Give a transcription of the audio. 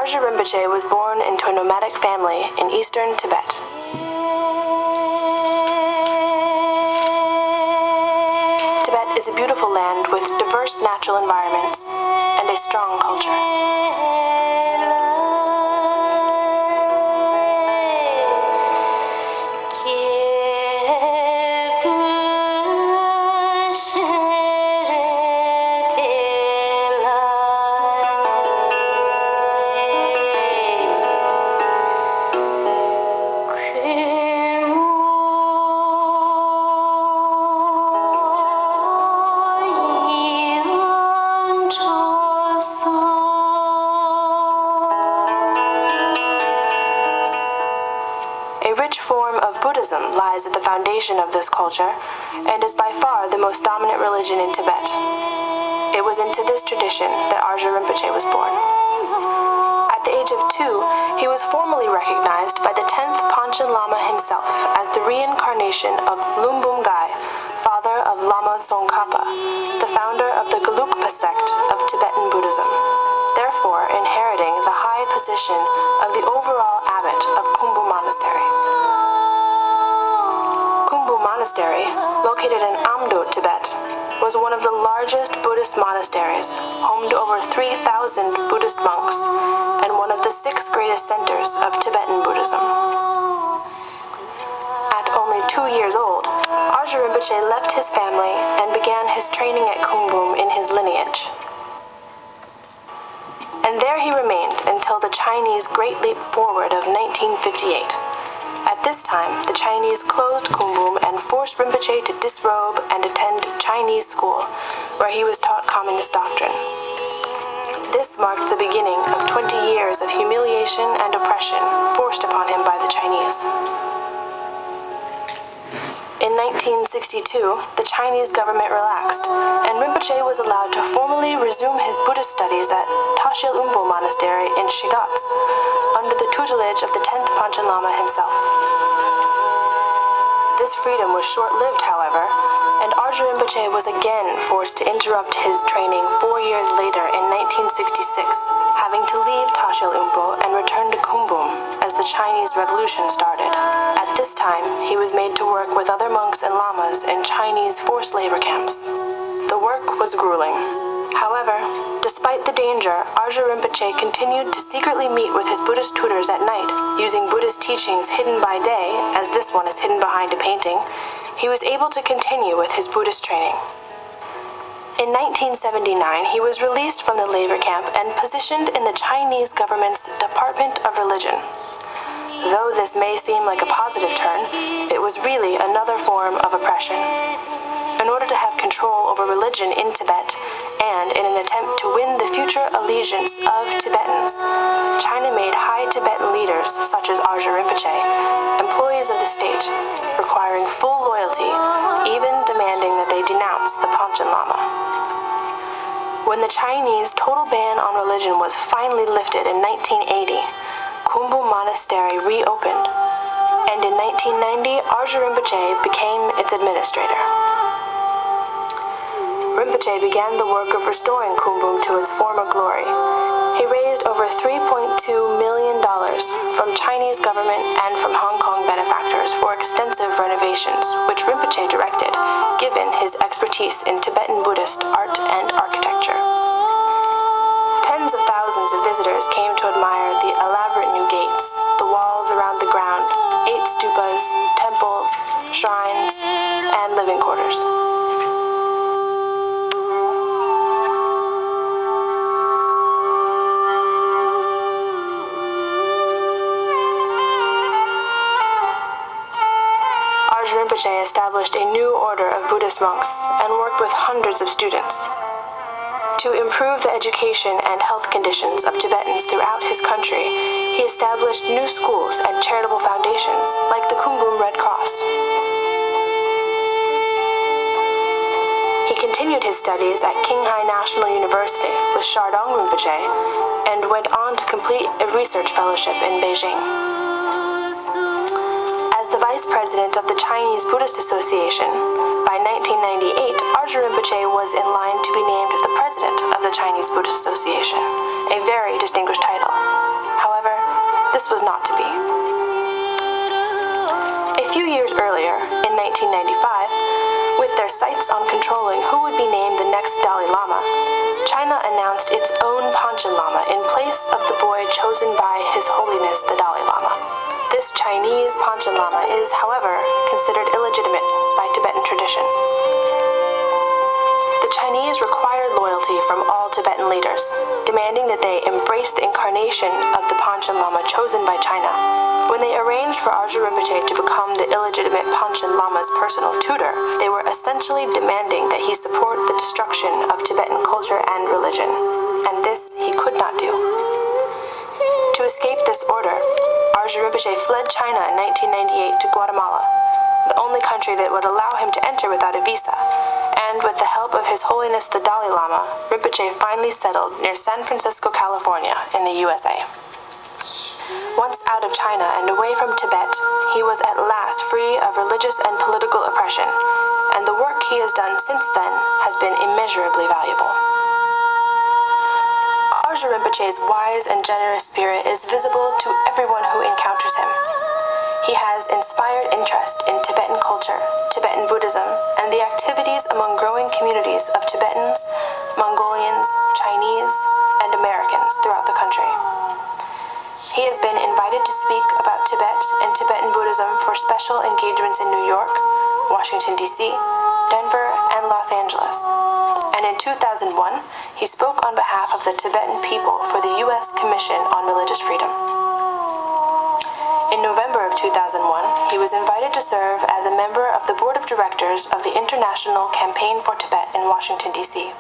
Arjia Rinpoche was born into a nomadic family in eastern Tibet. Tibet is a beautiful land with diverse natural environments and a strong culture. Buddhism lies at the foundation of this culture and is by far the most dominant religion in Tibet. It was into this tradition that Arjia Rinpoche was born. At the age of 2, he was formally recognized by the 10th Panchen Lama himself as the reincarnation of Lumbum Gai, father of Lama Tsongkhapa, the founder of the Gelugpa sect of Tibetan Buddhism, therefore inheriting the high position of the overall abbot of Khumbu Monastery. Monastery, located in Amdo, Tibet, was one of the largest Buddhist monasteries, home to over 3,000 Buddhist monks, and one of the 6 greatest centers of Tibetan Buddhism. At only 2 years old, Arjia Rinpoche left his family and began his training at Kumbum in his lineage. And there he remained until the Chinese Great Leap Forward of 1958. At this time, the Chinese closed Kumbum and forced Rinpoche to disrobe and attend Chinese school, where he was taught communist doctrine. This marked the beginning of 20 years of humiliation and oppression forced upon him by the Chinese. In 1962, the Chinese government relaxed, and Rinpoche was allowed to formally resume his Buddhist studies at Tashil Umpo Monastery in Shigatse, under the tutelage of the 10th Panchen Lama himself. This freedom was short-lived, however, and Arjia Rinpoche was again forced to interrupt his training 4 years later in 1966, having to leave Tashil Umpo and return to Kumbum as the Chinese Revolution started. At this time, he was made to work with other monks and lamas in Chinese forced labor camps. The work was grueling. However, despite the danger, Arjia Rinpoche continued to secretly meet with his Buddhist tutors at night, using Buddhist teachings hidden by day, as this one is hidden behind a painting. He was able to continue with his Buddhist training. In 1979, he was released from the labor camp and positioned in the Chinese government's Department of Religion. Though this may seem like a positive turn, it was really another form of oppression. In order to have control over religion in Tibet, and in an attempt to win the future allegiance of Tibetans, China made high Tibetan leaders, such as Arjia Rinpoche, employees of the state, requiring full loyalty, even demanding that they denounce the Panchen Lama. When the Chinese total ban on religion was finally lifted in 1980, Khumbu Monastery reopened, and in 1990, Arjia Rinpoche became its administrator. Rinpoche began the work of restoring Kumbum to its former glory. He raised over $3.2 million from Chinese government and from Hong Kong benefactors for extensive renovations, which Rinpoche directed, given his expertise in Tibetan Buddhist art and architecture. Tens of thousands of visitors came to admire the elaborate new gates, the walls around the ground, 8 stupas, temples, shrines, and living quarters. Rinpoche established a new order of Buddhist monks and worked with hundreds of students. To improve the education and health conditions of Tibetans throughout his country, he established new schools and charitable foundations like the Kumbum Red Cross. He continued his studies at Qinghai National University with Shardong Rinpoche and went on to complete a research fellowship in Beijing. As the vice president of the Chinese Buddhist Association, by 1998, Arjia Rinpoche was in line to be named the president of the Chinese Buddhist Association, a very distinguished title. this was not to be. A few years earlier, in 1995, with their sights on controlling who would be named the next Dalai Lama, China announced its own Panchen Lama in place of the boy chosen by His Holiness the Dalai Lama. This Chinese Panchen Lama is, however, considered illegitimate by Tibetan tradition. The Chinese required loyalty from all Tibetan leaders, demanding that they embrace the incarnation of the Panchen Lama chosen by China. When they arranged for Arjia Rinpoche to become the illegitimate Panchen Lama's personal tutor, they were essentially demanding that he support the destruction of Tibetan culture and religion, and this he could not do. To escape this order, Arjia Rinpoche fled China in 1998 to Guatemala, the only country that would allow him to enter without a visa, and with the help of His Holiness the Dalai Lama, Rinpoche finally settled near San Francisco, California, in the USA. Once out of China and away from Tibet, he was at last free of religious and political oppression, and the work he has done since then has been immeasurably valuable. Arjia Rinpoche's wise and generous spirit is visible to everyone who encounters him. He has inspired interest in Tibetan culture, Tibetan Buddhism, and the activities among growing communities of Tibetans, Mongolians, Chinese, and Americans throughout the country. He has been invited to speak about Tibet and Tibetan Buddhism for special engagements in New York, Washington, D.C., Denver, and Los Angeles. And in 2001, he spoke on behalf of the Tibetan people for the U.S. Commission on Religious Freedom. In November of 2001, he was invited to serve as a member of the Board of Directors of the International Campaign for Tibet in Washington, D.C.